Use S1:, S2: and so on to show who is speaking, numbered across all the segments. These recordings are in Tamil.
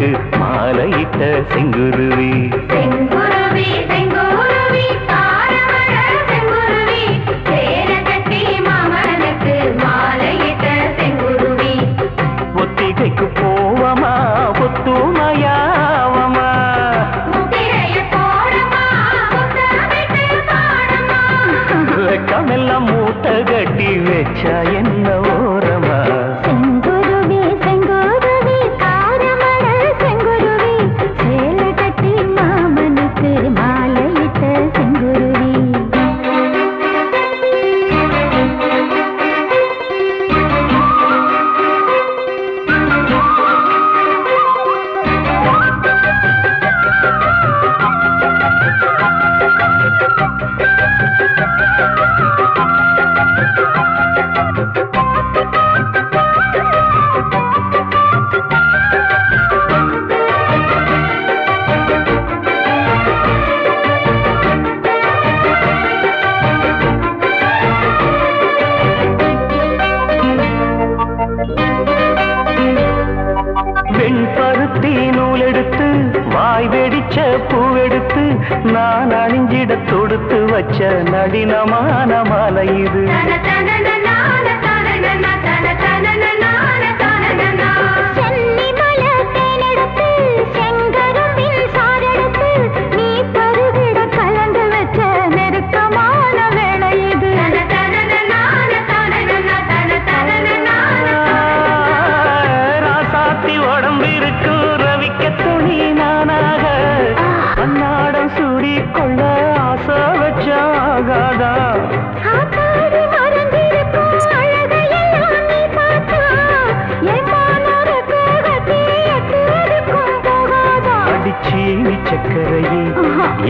S1: மாமனுக்கு மாலையிட்ட செங்குருவி.
S2: செங்குருவி செங்குருவி தாரமழ செங்குருவி சேல கட்டி மாமனுக்கு மாலையிட்ட செங்குருவி.
S1: ஒத்திகைக்கு போவமா ஒத்துமையாவமா
S2: முத்திரைய போடமா முத்தமிட்டு பாடமா
S1: வெக்கமெல்லாம் மூட்டை கட்டி வச்சா என்ன ஓரமா.
S2: செங்குருவி செங்குருவி தாரமழ செங்குருவி சேல கட்டி மாமனுக்கு மாலையிட்ட செங்குருவி.
S1: வெண்பருத்தி நூலெடுத்து வாய் வெடிச்ச பூவெடுத்து நான் அணிஞ்சிட தொடுத்து வச்ச நடினமான மாலை இது. அன்னாடம் சூடி கொள்ள ஆசை வச்சாகாதா. அடிச்சீனி சக்கரையே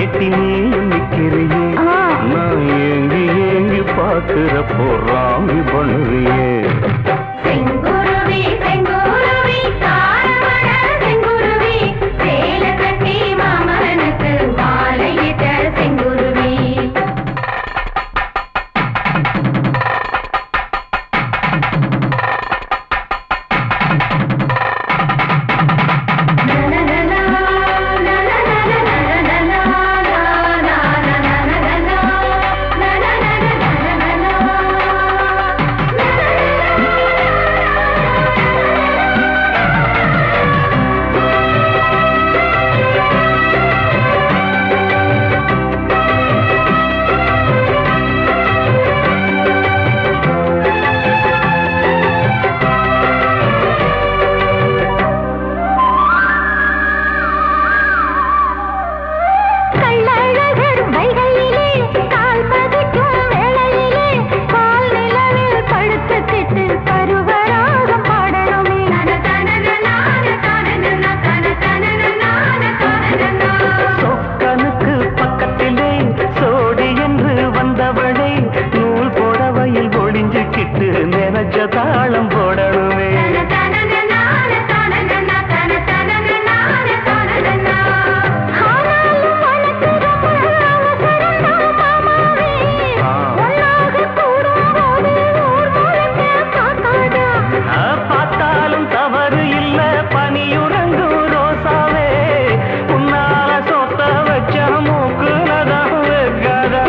S1: எட்டி நீயும் நிக்கிறையே நான் ஏங்கி ஏங்கி பார்க்கிற போறாமி பண்ணுறியே.
S2: செங்குருவி செங்குருவி தாரமழ செங்குருவி சேல கட்டி மாமனுக்கு மாலையிட்ட செங்குருவி.
S1: தாளம் போடணுமே பார்த்தாலும் தவறு இல்ல பனியுறங்கும் ரோசாவே உன்னால சொத்த வச்ச மூக்குலதான் வைக்காதா.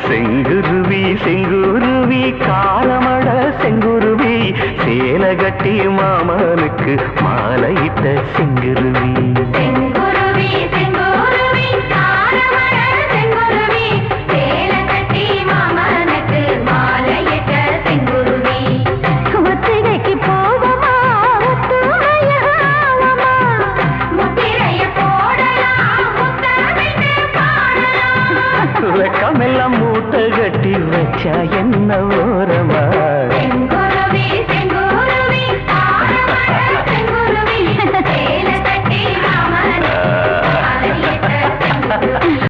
S1: செங்குருவி செங்குருவி காரமட செங்குருவி சேல கட்டி மாமனுக்கு மாலையிட்ட செங்குருவி.